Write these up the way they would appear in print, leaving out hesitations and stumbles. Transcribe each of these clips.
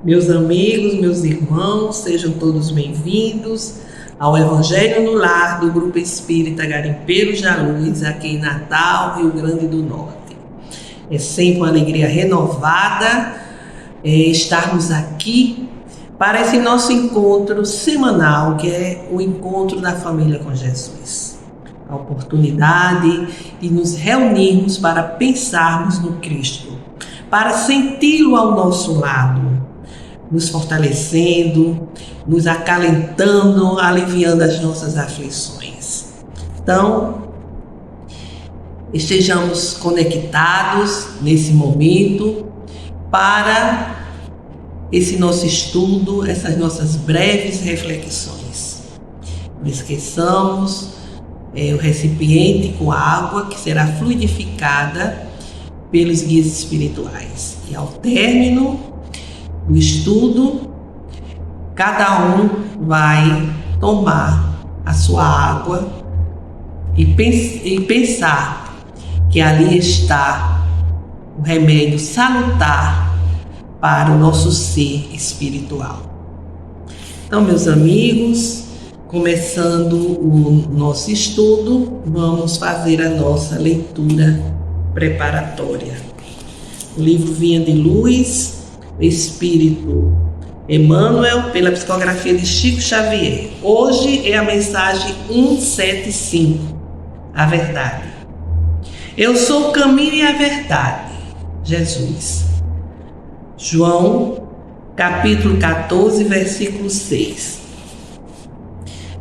Meus amigos, meus irmãos, sejam todos bem-vindos ao Evangelho no Lar do Grupo Espírita Garimpeiros da Luz, aqui em Natal, Rio Grande do Norte. É sempre uma alegria renovada estarmos aqui para esse nosso encontro semanal, que é o encontro da família com Jesus. A oportunidade de nos reunirmos para pensarmos no Cristo, para senti-lo ao nosso lado, nos fortalecendo, nos acalentando, aliviando as nossas aflições. Então, estejamos conectados nesse momento para esse nosso estudo, essas nossas breves reflexões. Não esqueçamos o recipiente com água que será fluidificada pelos guias espirituais. E ao término do estudo, cada um vai tomar a sua água e pensar que ali está o remédio salutar para o nosso ser espiritual. Então, meus amigos, começando o nosso estudo, vamos fazer a nossa leitura preparatória. O livro Vinha de Luz, Espírito Emmanuel, pela psicografia de Chico Xavier. Hoje é a mensagem 175, a verdade. Eu sou o caminho e a verdade, Jesus. João, capítulo 14, versículo 6.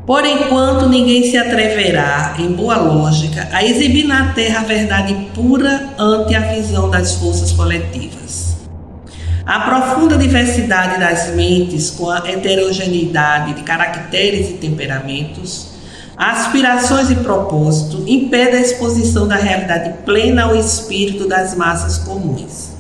Por enquanto ninguém se atreverá, em boa lógica, a exibir na terra a verdade pura ante a visão das forças coletivas. A profunda diversidade das mentes, com a heterogeneidade de caracteres e temperamentos, aspirações e propósito, impede a exposição da realidade plena ao espírito das massas comuns.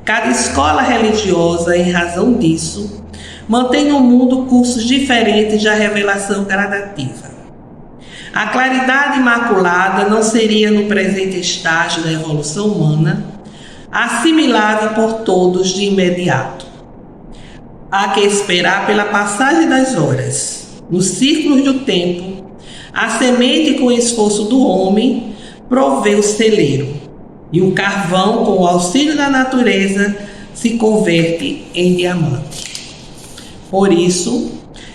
Cada escola religiosa, em razão disso, mantém no mundo cursos diferentes da revelação gradativa. A claridade imaculada não seria, no presente estágio da evolução humana, assimilável por todos de imediato. Há que esperar pela passagem das horas. Nos círculos do tempo, a semente com o esforço do homem provê o celeiro, e o carvão, com o auxílio da natureza, se converte em diamante. Por isso,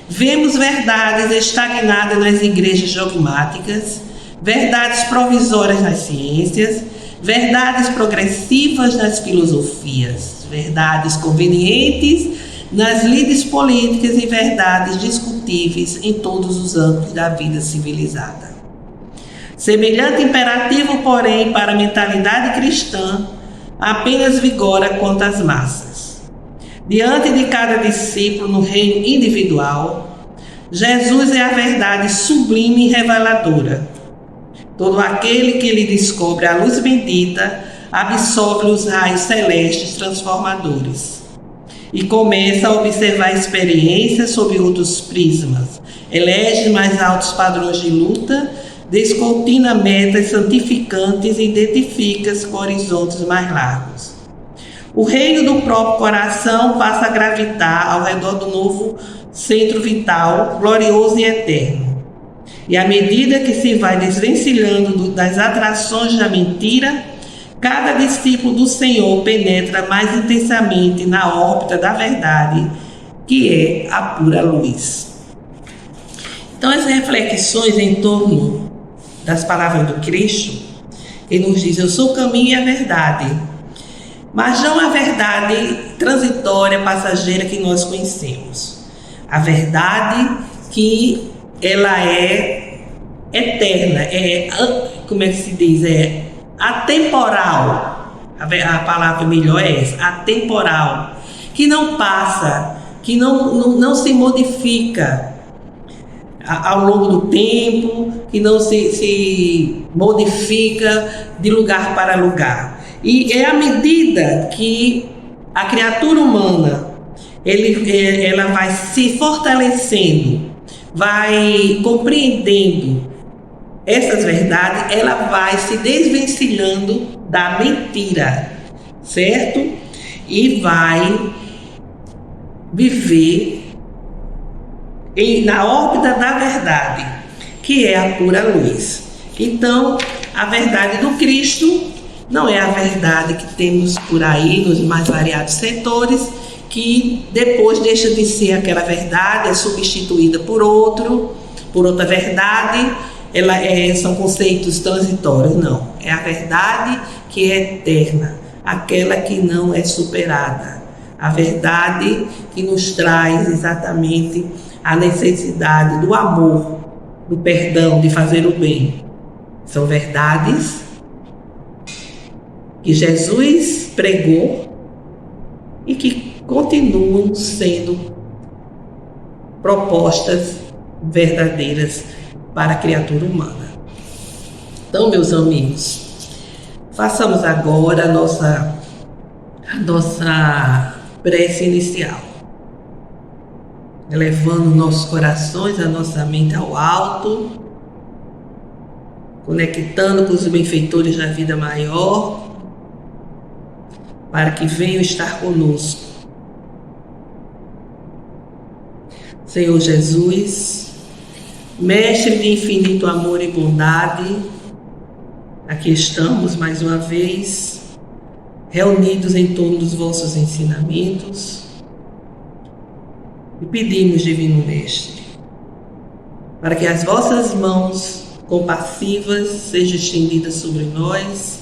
vemos verdades estagnadas nas igrejas dogmáticas, verdades provisórias nas ciências, verdades progressivas nas filosofias, verdades convenientes nas lides políticas e verdades discutíveis em todos os âmbitos da vida civilizada. Semelhante imperativo, porém, para a mentalidade cristã, apenas vigora quanto às massas. Diante de cada discípulo no reino individual, Jesus é a verdade sublime e reveladora. Todo aquele que lhe descobre a luz bendita absorve os raios celestes transformadores e começa a observar a experiência sob outros prismas, elege mais altos padrões de luta, descortina metas santificantes e identifica-se com horizontes mais largos. O reino do próprio coração passa a gravitar ao redor do novo centro vital, glorioso e eterno. E à medida que se vai desvencilhando das atrações da mentira, cada discípulo do Senhor penetra mais intensamente na órbita da verdade, que é a pura luz. Então, as reflexões em torno das palavras do Cristo, ele nos diz: eu sou o caminho e a verdade, mas não a verdade transitória, passageira que nós conhecemos. A verdade que ela é eterna, como é que se diz? É atemporal. A palavra melhor é essa, atemporal, que não passa, que não se modifica ao longo do tempo, que não se modifica de lugar para lugar. E é à medida que a criatura humana ela vai se fortalecendo, vai compreendendo essas verdades, ela vai se desvencilhando da mentira, certo? E vai viver na órbita da verdade, que é a pura luz. Então, a verdade do Cristo não é a verdade que temos por aí nos mais variados setores, que depois deixa de ser aquela verdade, é substituída por outra verdade. São conceitos transitórios. Não, é a verdade que é eterna, aquela que não é superada, a verdade que nos traz exatamente a necessidade do amor, do perdão, de fazer o bem. São verdades que Jesus pregou e que continuam sendo propostas verdadeiras para a criatura humana. Então, meus amigos, façamos agora a nossa prece inicial, elevando nossos corações, a nossa mente ao alto, conectando com os benfeitores da vida maior, para que venham estar conosco. Senhor Jesus, Mestre de infinito amor e bondade, aqui estamos mais uma vez, reunidos em torno dos vossos ensinamentos, e pedimos, Divino Mestre, para que as vossas mãos compassivas sejam estendidas sobre nós,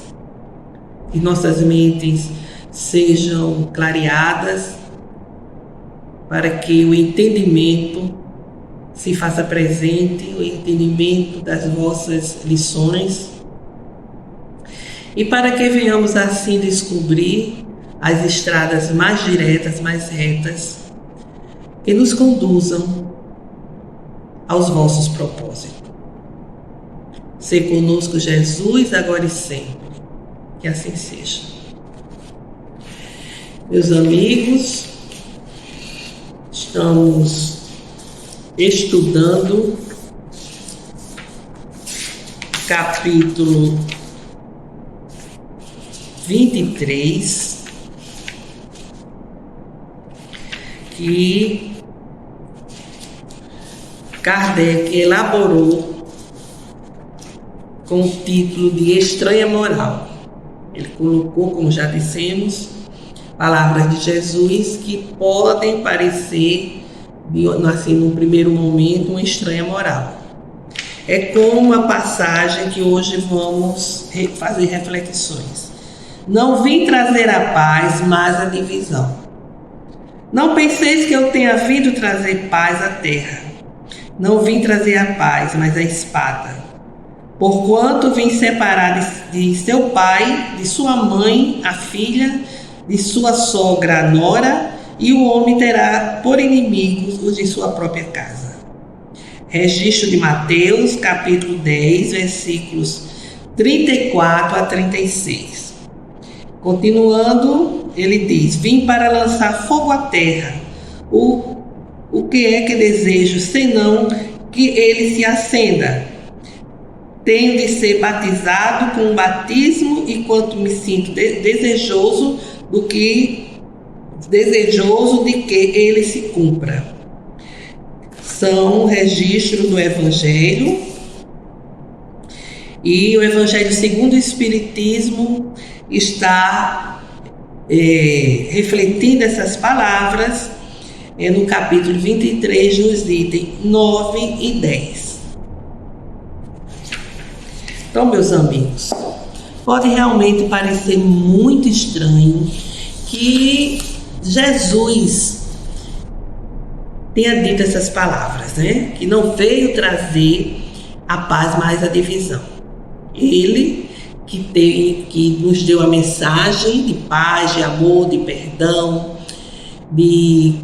e nossas mentes sejam clareadas, para que o entendimento se faça presente, o entendimento das vossas lições, e para que venhamos assim descobrir as estradas mais diretas, mais retas, que nos conduzam aos vossos propósitos. Sê conosco, Jesus, agora e sempre. Que assim seja. Meus amigos, estamos estudando capítulo 23, que Kardec elaborou com o título de Estranha Moral. Ele colocou, como já dissemos, palavras de Jesus que podem parecer, assim, num primeiro momento, uma estranha moral. É como a passagem que hoje vamos fazer reflexões. Não vim trazer a paz, mas a divisão. Não penseis que eu tenha vindo trazer paz à terra. Não vim trazer a paz, mas a espada. Porquanto vim separar de seu pai, de sua mãe, a filha, de sua sogra, a nora, e o homem terá por inimigos os de sua própria casa. Registro de Mateus, capítulo 10, versículos 34 a 36. Continuando, ele diz: vim para lançar fogo à terra. O que é que desejo, senão que ele se acenda? Tenho de ser batizado com um batismo, e quanto me sinto desejoso de que ele se cumpra. São registros do Evangelho, e o Evangelho segundo o Espiritismo está refletindo essas palavras no capítulo 23, nos itens 9 e 10. Então, meus amigos, pode realmente parecer muito estranho que Jesus tenha dito essas palavras, né? Que não veio trazer a paz, mas a divisão. Ele que nos deu a mensagem de paz, de amor, de perdão, de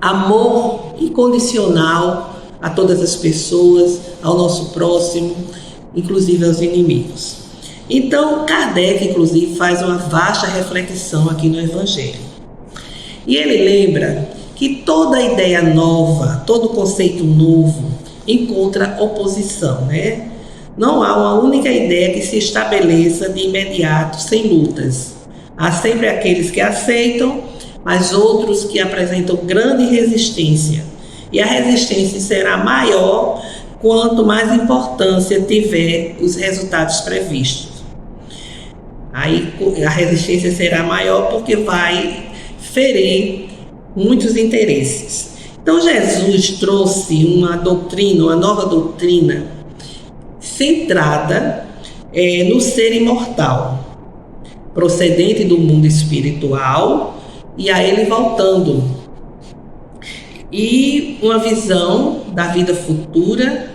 amor incondicional a todas as pessoas, ao nosso próximo, inclusive aos inimigos. Então, Kardec, inclusive, faz uma vasta reflexão aqui no Evangelho. E ele lembra que toda ideia nova, todo conceito novo, encontra oposição, né? Não há uma única ideia que se estabeleça de imediato, sem lutas. Há sempre aqueles que aceitam, mas outros que apresentam grande resistência. E a resistência será maior quanto mais importância tiver os resultados previstos. Aí a resistência será maior porque vai ferir muitos interesses. Então Jesus trouxe uma nova doutrina centrada no ser imortal, procedente do mundo espiritual e a ele voltando. E uma visão da vida futura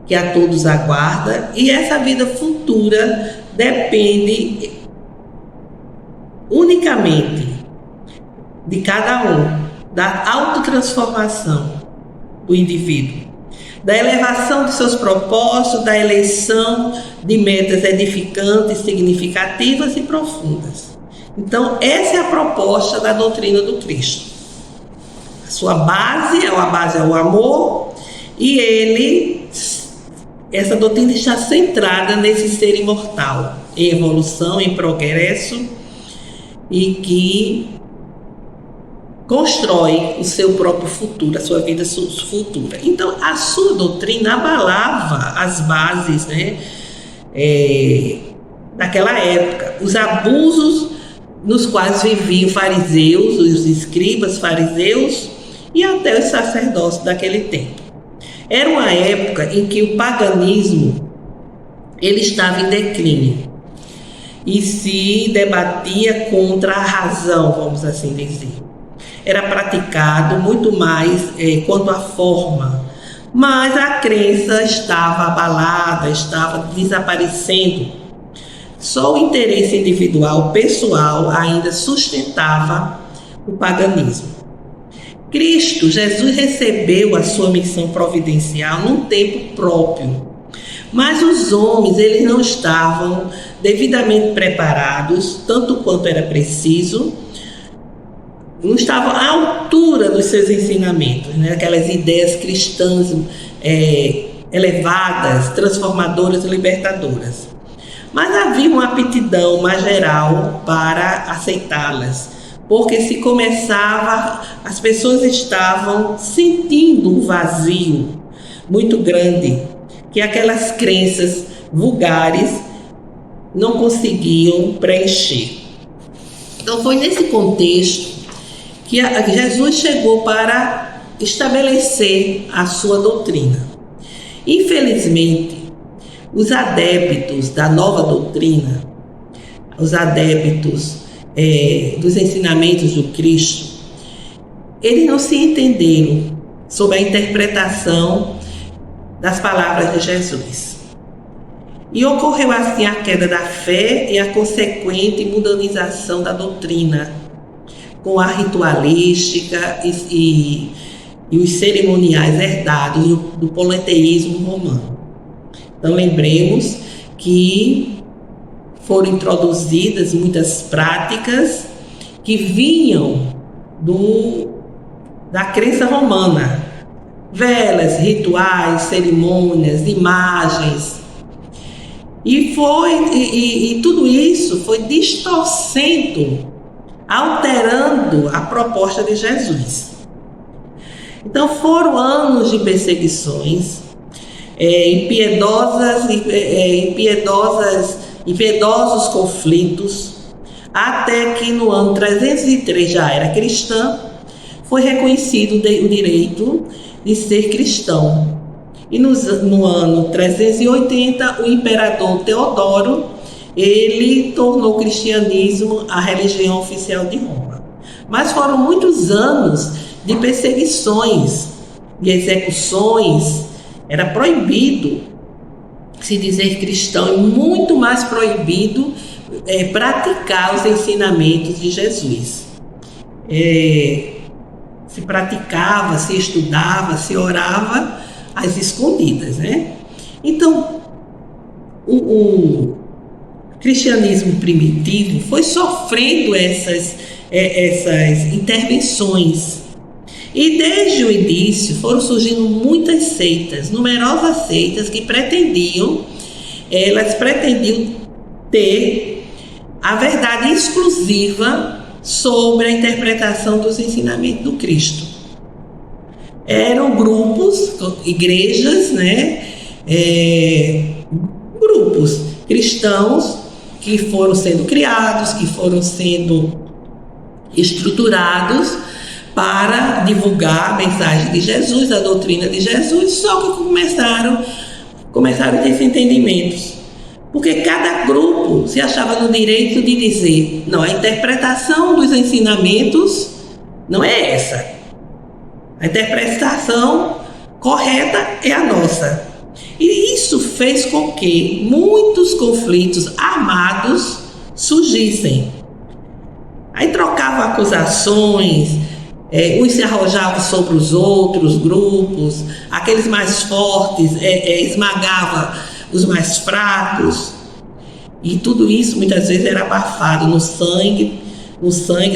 que a todos aguarda, e essa vida futura depende unicamente de cada um, da autotransformação do indivíduo, da elevação de seus propósitos, da eleição de metas edificantes, significativas e profundas. Então, essa é a proposta da doutrina do Cristo. A sua base é o amor, e essa doutrina está centrada nesse ser imortal, em evolução, em progresso, e que constrói o seu próprio futuro, a sua vida futura. Então, a sua doutrina abalava as bases, daquela época, os abusos nos quais viviam fariseus, os escribas fariseus e até os sacerdotes daquele tempo. Era uma época em que o paganismo ele estava em declínio e se debatia contra a razão, vamos assim dizer. Era praticado muito mais quanto à forma, mas a crença estava abalada, estava desaparecendo. Só o interesse individual, pessoal, ainda sustentava o paganismo. Jesus recebeu a sua missão providencial num tempo próprio, mas os homens eles não estavam devidamente preparados, tanto quanto era preciso, não estavam à altura dos seus ensinamentos, aquelas ideias cristãs elevadas, transformadoras e libertadoras. Mas havia uma aptidão mais geral para aceitá-las, porque as pessoas estavam sentindo um vazio muito grande, que aquelas crenças vulgares não conseguiam preencher. Então foi nesse contexto que Jesus chegou para estabelecer a sua doutrina. Infelizmente, os adeptos da nova doutrina, os adeptos dos ensinamentos do Cristo, eles não se entenderam sobre a interpretação das palavras de Jesus. E ocorreu assim a queda da fé e a consequente mundanização da doutrina, com a ritualística e os cerimoniais herdados do politeísmo romano. Então lembremos que foram introduzidas muitas práticas que vinham da crença romana, velas, rituais, cerimônias, imagens, e tudo isso foi distorcendo, alterando a proposta de Jesus. Então foram anos de perseguições, impiedosos conflitos, até que no ano 303 já era cristã, foi reconhecido o direito de ser cristão. E no ano 380, o imperador Teodoro, ele tornou o cristianismo a religião oficial de Roma. Mas foram muitos anos de perseguições, de execuções. Era proibido se dizer cristão, e muito mais proibido praticar os ensinamentos de Jesus. Se praticava, se estudava, se orava às escondidas, Então, o cristianismo primitivo foi sofrendo essas intervenções. E desde o início foram surgindo muitas seitas, numerosas seitas que pretendiam ter a verdade exclusiva sobre a interpretação dos ensinamentos do Cristo. Eram grupos, igrejas, né? Grupos cristãos que foram sendo criados, que foram sendo estruturados para divulgar a mensagem de Jesus, a doutrina de Jesus, só que começaram a ter esses entendimentos. Porque cada grupo se achava no direito de dizer: não, a interpretação dos ensinamentos não é essa. A interpretação correta é a nossa. E isso fez com que muitos conflitos armados surgissem. Aí trocavam acusações, uns se arrojavam sobre os outros grupos, aqueles mais fortes esmagavam os mais fracos. E tudo isso muitas vezes era abafado no sangue,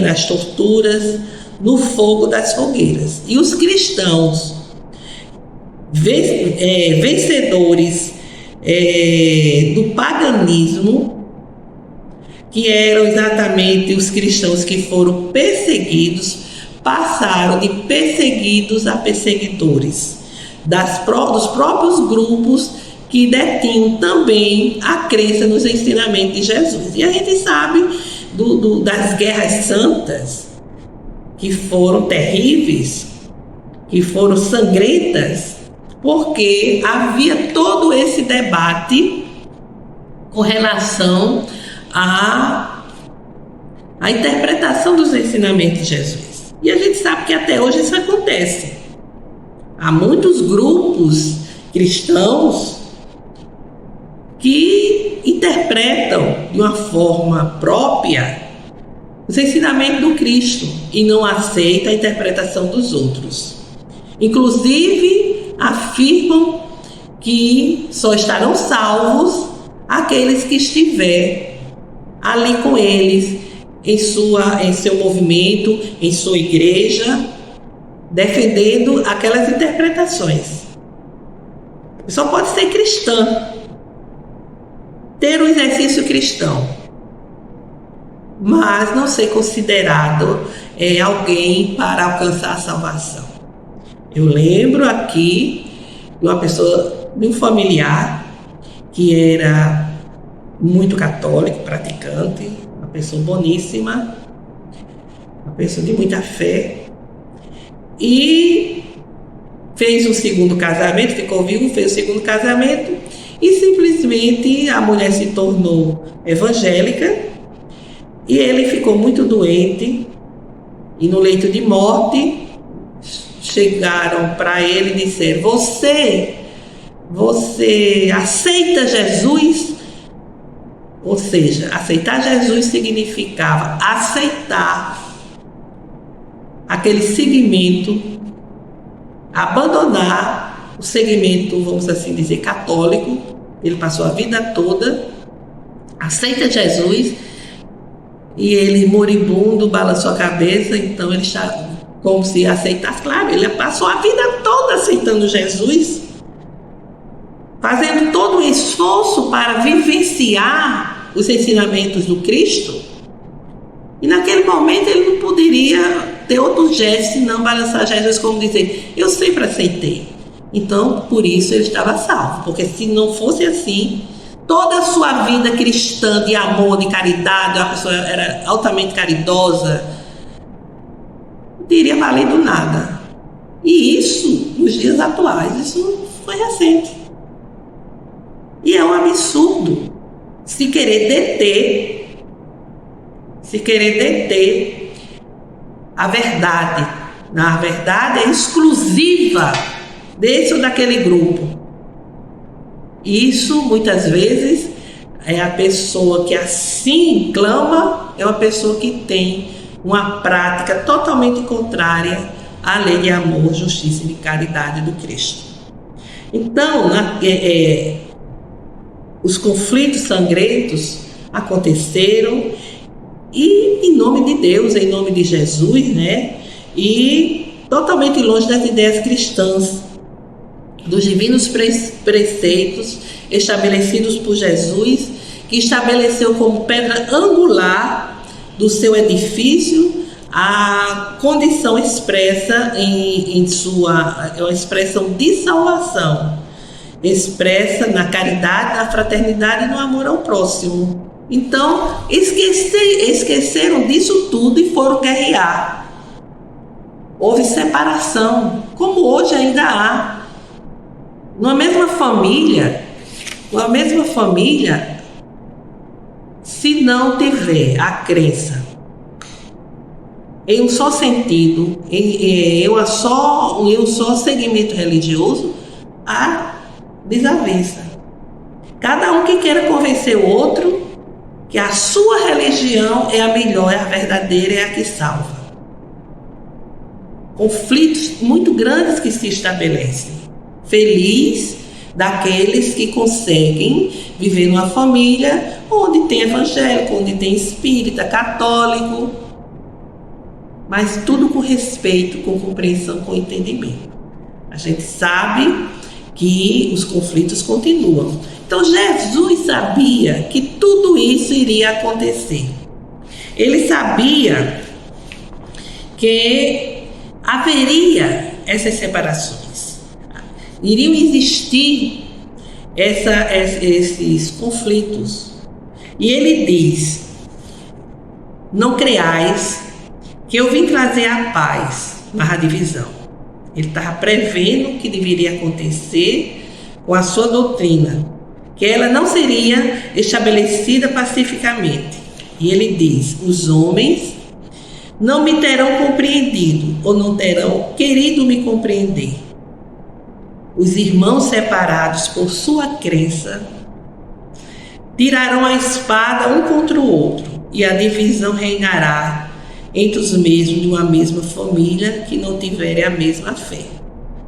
nas torturas, no fogo das fogueiras. E os cristãos, vencedores do paganismo, que eram exatamente os cristãos que foram perseguidos, passaram de perseguidos a perseguidores dos próprios grupos que detinham também a crença nos ensinamentos de Jesus. E a gente sabe das guerras santas, que foram terríveis, que foram sangrentas, porque havia todo esse debate com relação à interpretação dos ensinamentos de Jesus. E a gente sabe que até hoje isso acontece. Há muitos grupos cristãos que interpretam de uma forma própria os ensinamentos do Cristo e não aceitam a interpretação dos outros. Inclusive, afirmam que só estarão salvos aqueles que estiver ali com eles, em seu movimento, em sua igreja, defendendo aquelas interpretações. Só pode ser cristã, ter um exercício cristão, mas não ser considerado alguém para alcançar a salvação. Eu lembro aqui de uma pessoa, de um familiar que era muito católico, praticante, uma pessoa boníssima, uma pessoa de muita fé, e fez um segundo casamento, ficou viúvo, fez o segundo casamento, e simplesmente a mulher se tornou evangélica, e ele ficou muito doente, e no leito de morte chegaram para ele e disseram: você aceita Jesus? Ou seja, aceitar Jesus significava aceitar aquele segmento, abandonar o segmento, vamos assim dizer, católico. Ele passou a vida toda, aceita Jesus, e ele, moribundo, balançou a cabeça. Então ele está como se aceitasse. Claro, ele passou a vida toda aceitando Jesus, fazendo todo um esforço para vivenciar os ensinamentos do Cristo, e naquele momento ele não poderia ter outro gesto senão balançar Jesus, como dizer: eu sempre aceitei. Então, por isso ele estava salvo, porque se não fosse assim, toda a sua vida cristã, de amor, de caridade, a pessoa era altamente caridosa, não teria valido nada. E isso, nos dias atuais, isso foi recente. E é um absurdo se querer deter a verdade. A verdade é exclusiva desse ou daquele grupo. Isso, muitas vezes, é a pessoa que assim clama, é uma pessoa que tem uma prática totalmente contrária à lei de amor, justiça e de caridade do Cristo. Então, os conflitos sangrentos aconteceram, e em nome de Deus, em nome de Jesus, né? E totalmente longe das ideias cristãs, dos divinos preceitos estabelecidos por Jesus, que estabeleceu como pedra angular do seu edifício, a condição expressa em sua é uma expressão de salvação, expressa na caridade, na fraternidade e no amor ao próximo. Então, esqueceram disso tudo e foram guerrear. Houve separação, como hoje ainda há. Numa mesma família, se não tiver a crença em um só sentido, em um só segmento religioso, há desavença. Cada um que queira convencer o outro que a sua religião é a melhor, é a verdadeira, é a que salva. Conflitos muito grandes que se estabelecem. Feliz daqueles que conseguem viver numa família onde tem evangélico, onde tem espírita, católico, mas tudo com respeito, com compreensão, com entendimento. A gente sabe que os conflitos continuam. Então Jesus sabia que tudo isso iria acontecer. Ele sabia que haveria essas separações, iriam existir esses conflitos. E ele diz: não creais que eu vim trazer a paz, mas a divisão. Ele estava prevendo o que deveria acontecer com a sua doutrina, que ela não seria estabelecida pacificamente. E ele diz: os homens não me terão compreendido, ou não terão querido me compreender. Os irmãos separados por sua crença tirarão a espada um contra o outro, e a divisão reinará entre os mesmos de uma mesma família que não tiverem a mesma fé.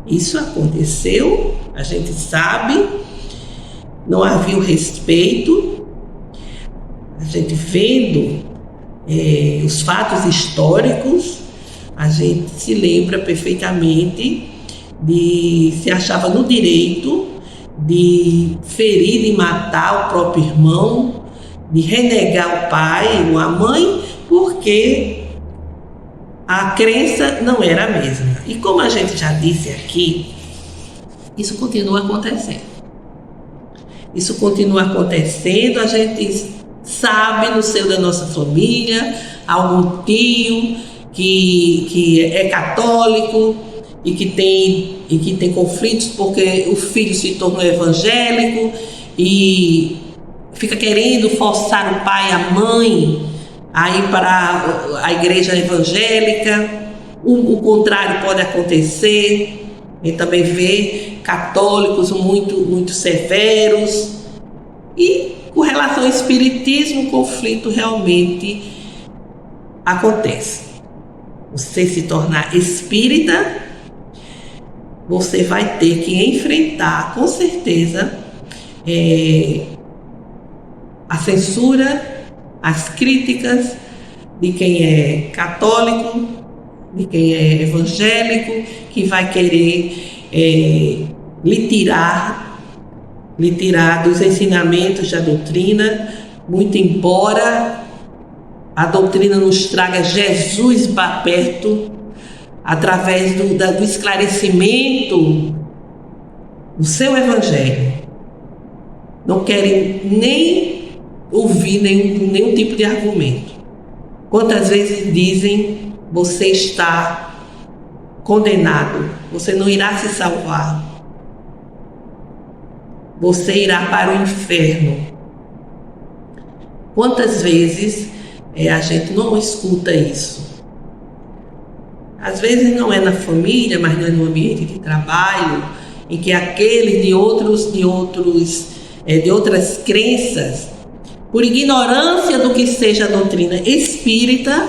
Isso aconteceu, a gente sabe, não havia o respeito. A gente vendo os fatos históricos, a gente se lembra perfeitamente se achava no direito de ferir e matar o próprio irmão, de renegar o pai ou a mãe, porque a crença não era a mesma. E como a gente já disse aqui, isso continua acontecendo. Isso continua acontecendo, a gente sabe no seio da nossa família, algum tio que é católico e que tem conflitos porque o filho se tornou evangélico e fica querendo forçar o pai e a mãe a ir para a igreja evangélica. O contrário pode acontecer. A gente também vê católicos muito severos. E com relação ao espiritismo, o conflito realmente acontece. Você se tornar espírita, você vai ter que enfrentar, com certeza, a censura, as críticas de quem é católico, de quem é evangélico, que vai querer lhe tirar dos ensinamentos da doutrina, muito embora a doutrina nos traga Jesus para perto, através do esclarecimento do seu evangelho. Não querem nem ouvir nenhum tipo de argumento. Quantas vezes dizem: você está condenado, você não irá se salvar, você irá para o inferno. Quantas vezes a gente não escuta isso? Às vezes não é na família, mas não é no ambiente de trabalho, em que aqueles de outras crenças, por ignorância do que seja a doutrina espírita,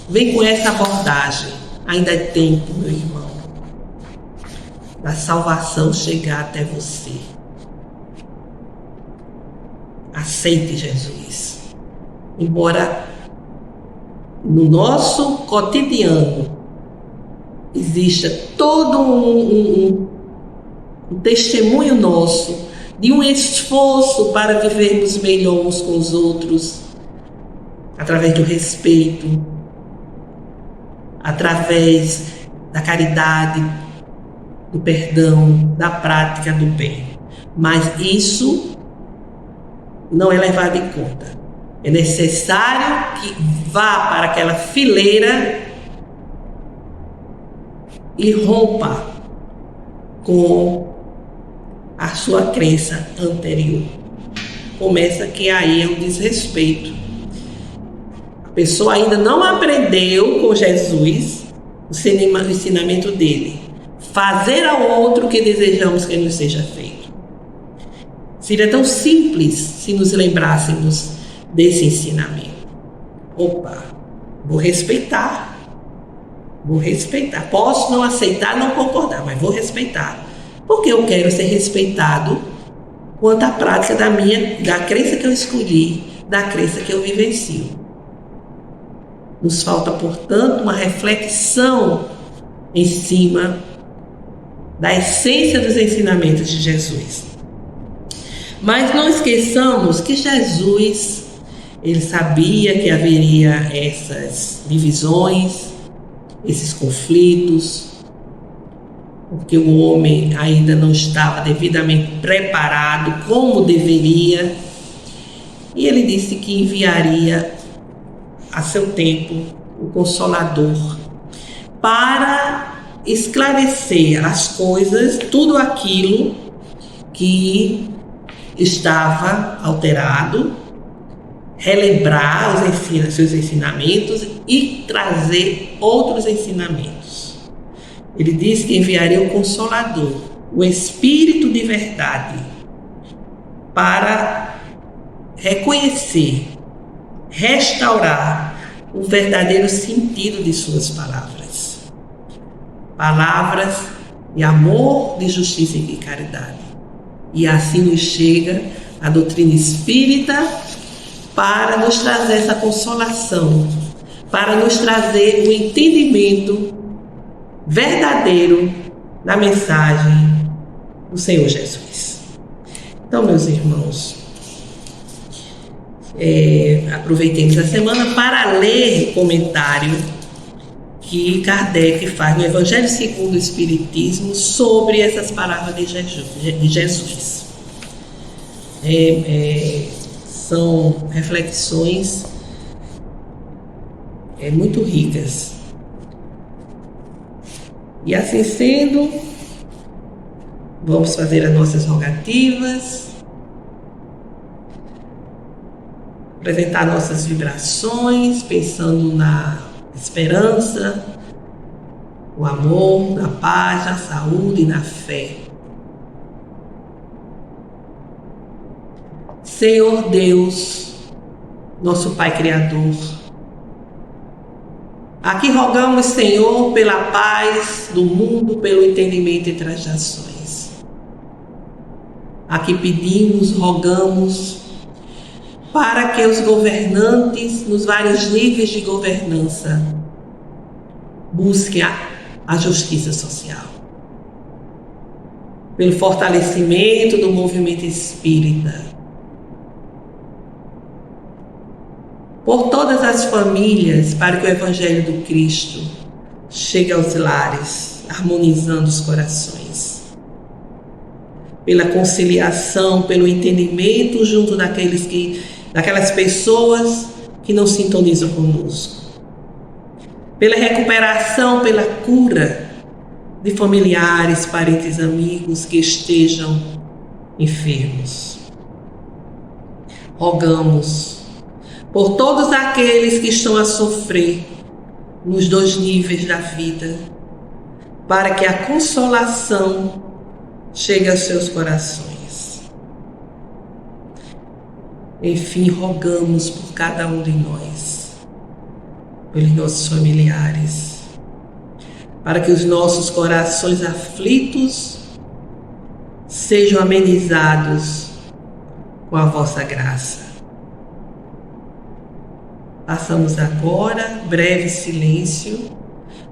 vem com essa abordagem. Ainda é tempo, meu irmão, da salvação chegar até você. Aceite Jesus. Embora no nosso cotidiano exista todo um testemunho nosso de um esforço para vivermos melhor uns com os outros, através do respeito, através da caridade, do perdão, da prática do bem. Mas isso não é levado em conta. É necessário que vá para aquela fileira e rompa com a sua crença anterior. Começa que aí é um desrespeito. A pessoa ainda não aprendeu com Jesus o ensinamento dele. Fazer ao outro o que desejamos que nos seja feito. Seria tão simples se nos lembrássemos desse ensinamento. Opa, vou respeitar. Posso não aceitar, não concordar, mas vou respeitar. Porque eu quero ser respeitado quanto à prática da crença que eu escolhi, da crença que eu vivencio. Nos falta, portanto, uma reflexão em cima da essência dos ensinamentos de Jesus. Mas não esqueçamos que Jesus, ele sabia que haveria essas divisões, esses conflitos, porque o homem ainda não estava devidamente preparado como deveria, e ele disse que enviaria a seu tempo o Consolador para esclarecer as coisas, tudo aquilo que estava alterado, relembrar seus ensinamentos e trazer outros ensinamentos. Ele disse que enviaria o Consolador, o Espírito de verdade, para reconhecer, restaurar o verdadeiro sentido de suas palavras. Palavras de amor, de justiça e de caridade. E assim nos chega a doutrina espírita para nos trazer essa consolação, para nos trazer o entendimento verdadeiro da mensagem do Senhor Jesus. Então, meus irmãos, aproveitemos a semana para ler o comentário que Kardec faz no Evangelho segundo o Espiritismo sobre essas palavras de Jesus. São reflexões muito ricas. E assim sendo, vamos fazer as nossas rogativas, apresentar nossas vibrações, pensando na esperança, o amor, na paz, na saúde e na fé. Senhor Deus, nosso Pai Criador, aqui rogamos, Senhor, pela paz do mundo, pelo entendimento entre as nações. Aqui pedimos, rogamos, para que os governantes, nos vários níveis de governança, busquem a justiça social. Pelo fortalecimento do movimento espírita. Por todas as famílias, para que o Evangelho do Cristo chegue aos lares, harmonizando os corações. Pela conciliação, pelo entendimento junto daquelas pessoas que não sintonizam conosco. Pela recuperação, pela cura de familiares, parentes, amigos que estejam enfermos. Rogamos por todos aqueles que estão a sofrer nos dois níveis da vida, para que a consolação chegue aos seus corações. Enfim, rogamos por cada um de nós, pelos nossos familiares, para que os nossos corações aflitos sejam amenizados com a vossa graça. Façamos agora breve silêncio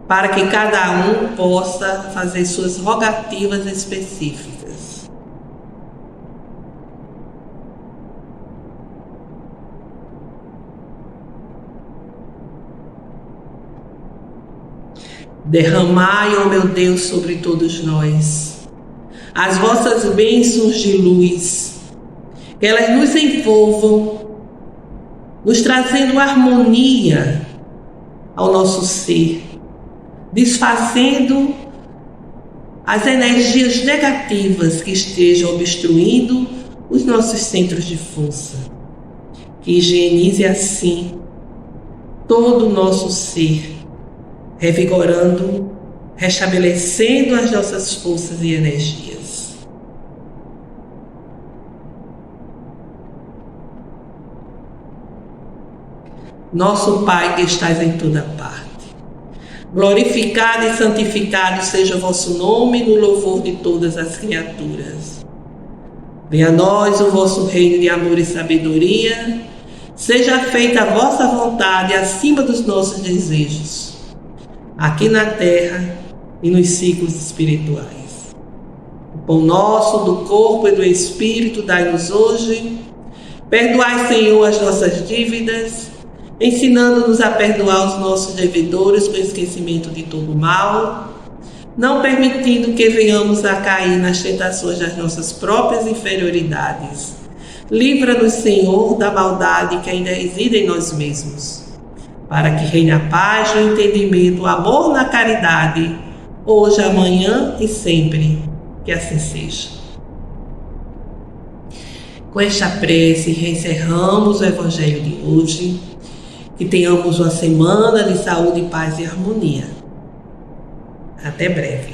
para que cada um possa fazer suas rogativas específicas. Derramai, ó meu Deus, sobre todos nós as vossas bênçãos de luz, que elas nos envolvam, nos trazendo harmonia ao nosso ser, desfazendo as energias negativas que estejam obstruindo os nossos centros de força. Que higienize assim todo o nosso ser, revigorando, restabelecendo as nossas forças e energias. Nosso Pai que estás em toda parte, glorificado e santificado seja o vosso nome no louvor de todas as criaturas. Venha a nós o vosso reino de amor e sabedoria, seja feita a vossa vontade acima dos nossos desejos, aqui na terra e nos ciclos espirituais. O pão nosso do corpo e do espírito dai-nos hoje. Perdoai, Senhor, as nossas dívidas, ensinando-nos a perdoar os nossos devedores com esquecimento de todo mal, não permitindo que venhamos a cair nas tentações das nossas próprias inferioridades. Livra-nos, Senhor, da maldade que ainda reside em nós mesmos, para que reine a paz, o entendimento, o amor na caridade, hoje, amanhã e sempre. Que assim seja. Com esta prece, encerramos o Evangelho de hoje. Que tenhamos uma semana de saúde, paz e harmonia. Até breve.